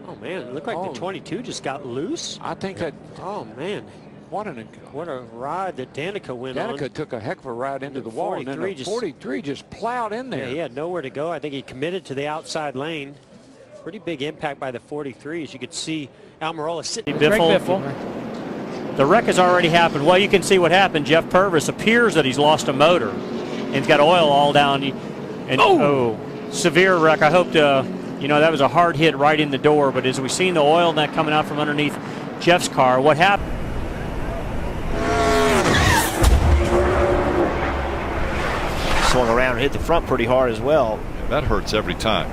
Oh man, it looked like the 22 just got loose. I think that. Oh man, what a ride that Danica went on. Danica took a heck of a ride into the wall, and then the 43 just plowed in there. Yeah, he had nowhere to go. I think he committed to the outside lane. Pretty big impact by the 43, as you could see. Almirola sitting. Biffle. The wreck has already happened. Well, you can see what happened. Jeff Purvis appears that he's lost a motor, and he's got oil all down. And severe wreck. I hope to. That was a hard hit right in the door, but as we've seen the oil net coming out from underneath Jeff's car, what happened? Swung around and hit the front pretty hard as well. Yeah, that hurts every time.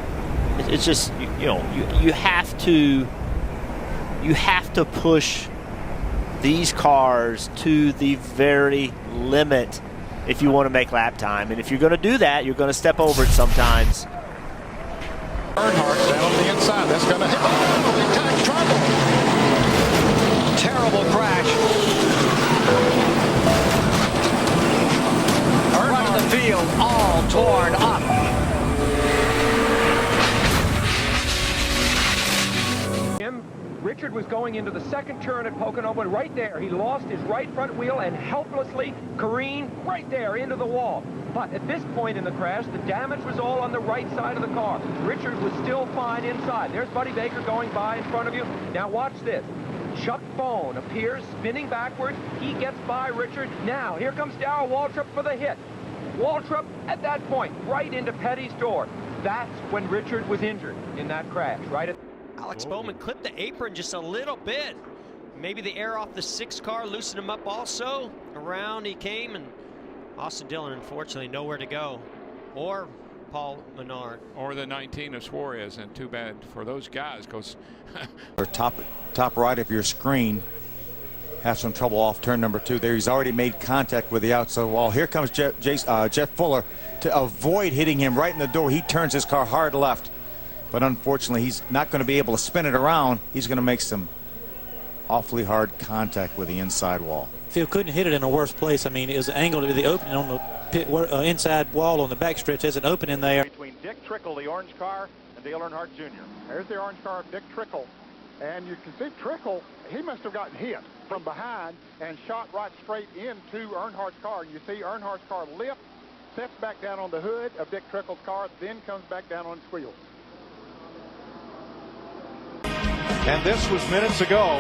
It's just, you have to push these cars to the very limit if you want to make lap time. And if you're going to do that, you're going to step over it sometimes. Earnhardt down on the inside. That's going to hit. Oh, big time trouble. Terrible crash. Front of the field, all torn up. Richard was going into the second turn at Pocono, but right there, he lost his right front wheel and helplessly careened right there into the wall. But at this point in the crash, the damage was all on the right side of the car. Richard was still fine inside. There's Buddy Baker going by in front of you. Now watch this. Chuck Bone appears spinning backwards. He gets by Richard. Now, here comes Darrell Waltrip for the hit. Waltrip, at that point, right into Petty's door. That's when Richard was injured in that crash, right at... Alex Bowman clipped the apron just a little bit. Maybe the air off the 6 car loosened him up also. Around he came, and Austin Dillon, unfortunately, nowhere to go. Or Paul Menard. Or the 19 of Suarez, and too bad for those guys, because... or top right of your screen. Have some trouble off turn number 2 there. He's already made contact with the outside wall. Here comes Jeff Fuller to avoid hitting him right in the door. He turns his car hard left. But unfortunately, he's not going to be able to spin it around. He's going to make some awfully hard contact with the inside wall. Phil couldn't hit it in a worse place. I mean, it was angled to the opening on the pit, inside wall on the backstretch. There's an opening there. Between Dick Trickle, the orange car, and Dale Earnhardt Jr. There's the orange car of Dick Trickle. And you can see Trickle, he must have gotten hit from behind and shot right straight into Earnhardt's car. You see Earnhardt's car lift, sets back down on the hood of Dick Trickle's car, then comes back down on its wheels. And this was minutes ago.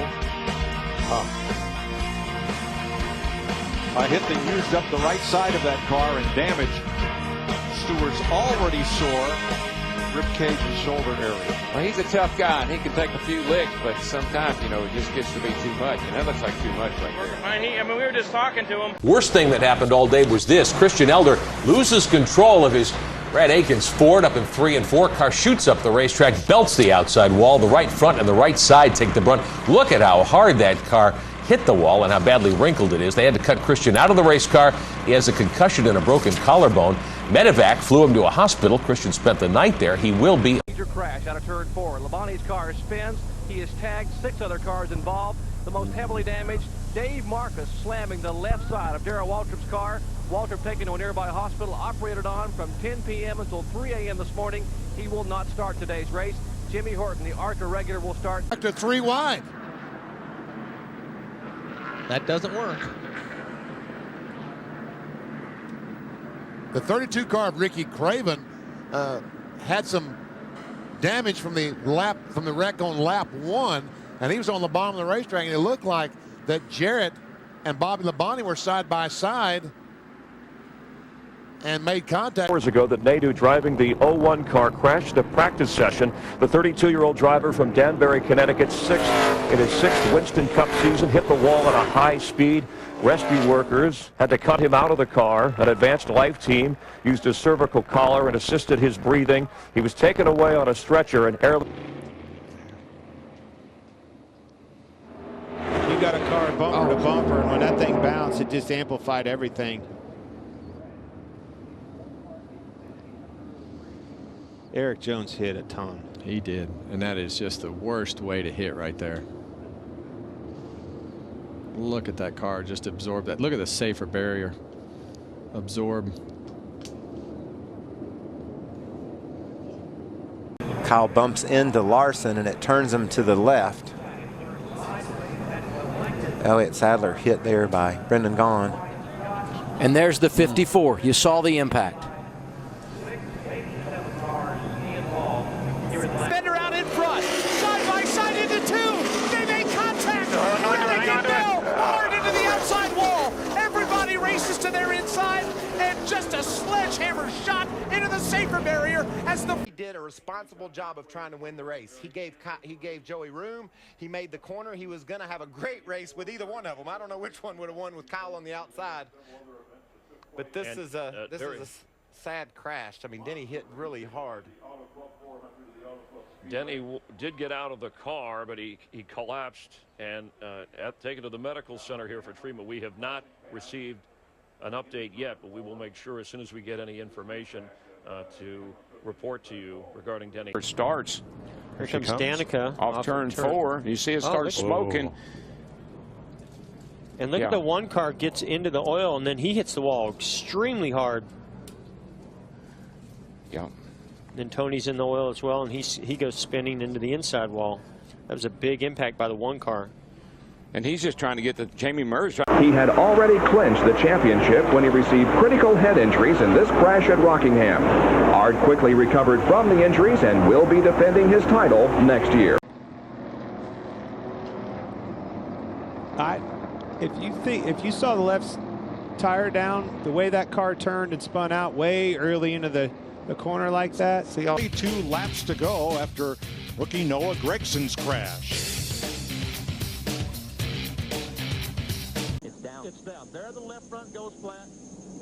A hit that used up the right side of that car and damaged Stewart's already sore rib cage and shoulder area. Well, he's a tough guy, and he can take a few licks, but sometimes, it just gets to be too much, and that looks like too much right there. We were just talking to him. Worst thing that happened all day was this. Christian Elder loses control of his Brad Aikens Ford up in 3 and 4. Car shoots up the racetrack, belts the outside wall. The right front and the right side take the brunt. Look at how hard that car hit the wall and how badly wrinkled it is. They had to cut Christian out of the race car. He has a concussion and a broken collarbone. Medevac flew him to a hospital. Christian spent the night there. He will be. Major crash out of turn 4. Labonte's car spins. He is tagged. 6 other cars involved. The most heavily damaged, Dave Marcus slamming the left side of Darrell Waltrip's car. Waltrip taken to a nearby hospital, operated on from 10 p.m. until 3 a.m. this morning. He will not start today's race. Jimmy Horton, the ARCA regular, will start. To 3 wide. That doesn't work. The 32 car of Ricky Craven had some damage from the wreck on lap 1, and he was on the bottom of the racetrack, and it looked like that Jarrett and Bobby Labonte were side by side and made contact. Hours ago that Nadu driving the 01 car crashed a practice session. The 32-year-old driver from Danbury, Connecticut, in his 6th Winston Cup season, hit the wall at a high speed. Rescue workers had to cut him out of the car. An advanced life team used a cervical collar and assisted his breathing. He was taken away on a stretcher and air. You got a car bumper to bumper, and when that thing bounced, it just amplified everything. Eric Jones hit a ton. He did, and that is just the worst way to hit right there. Look at that car, just absorb that. Look at the safer barrier. Absorb. Kyle bumps into Larson and it turns him to the left. Elliott Sadler hit there by Brendan Gaughan. And there's the 54. You saw the impact. Bender out in front. Side by side into two. They make contact. Hard into the outside wall. Everybody races to their inside. And just a sledgehammer shot into the safer barrier as the... He did a responsible job of trying to win the race. He gave Joey room. He made the corner. He was going to have a great race with either one of them. I don't know which one would have won with Kyle on the outside. But this is a sad crash. I mean, Denny hit really hard. Denny did get out of the car, but he collapsed and taken to the medical center here for treatment. We have not received an update yet, but we will make sure as soon as we get any information to report to you regarding Denny. Starts. Here comes Danica off turn 4. You see it start smoking. And look at the one car gets into the oil, and then he hits the wall extremely hard. Yeah. Then Tony's in the oil as well, and he goes spinning into the inside wall. That was a big impact by the one car. And he's just trying to get the Jamie Murray's. He had already clinched the championship when he received critical head injuries in this crash at Rockingham. Ard quickly recovered from the injuries and will be defending his title next year. If you saw the left tire down, the way that car turned and spun out way early into the corner like that. See, 2 laps to go after rookie Noah Gregson's crash. It's down. There the left front goes flat,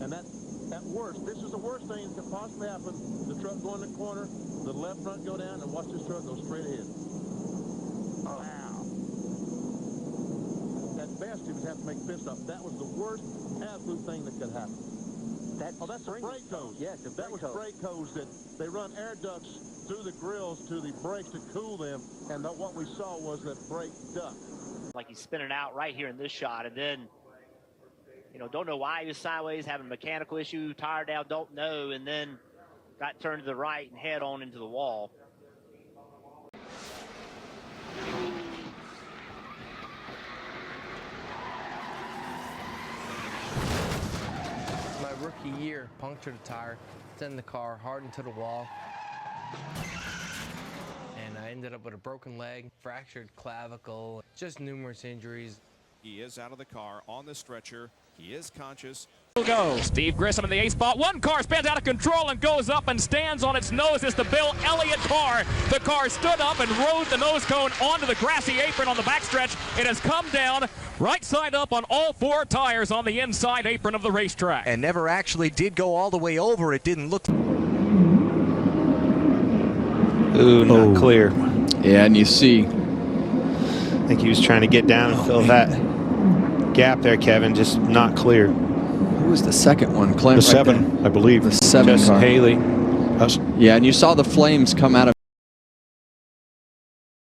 and at worst, this is the worst thing that could possibly happen. The truck go in the corner, the left front go down, and watch this truck go straight ahead. Wow. At best, he would have to make pit stop. That was the worst absolute thing that could happen. That's the brake hose. Yes, if that was brake hose that they run air ducts through the grills to the brakes to cool them, and what we saw was that brake duct. Like he's spinning out right here in this shot, and then, you know, don't know why he was sideways, having a mechanical issue, tire down, don't know, and then got turned to the right and head on into the wall. My rookie year, punctured a tire, sent the car hard into the wall, and I ended up with a broken leg, fractured clavicle, just numerous injuries. He is out of the car on the stretcher. He is conscious. Go. Steve Grissom in the 8th spot. One car spins out of control and goes up and stands on its nose. It's the Bill Elliott car. The car stood up and rode the nose cone onto the grassy apron on the backstretch. It has come down right side up on all 4 tires on the inside apron of the racetrack. And never actually did go all the way over. It didn't look. Ooh, not clear. Yeah, and you see. I think he was trying to get down and fill that gap there, Kevin. Just not clear. Who was the second one? Clint, the 7, I believe. The 7 Justin car. Haley. Yeah, and you saw the flames come out of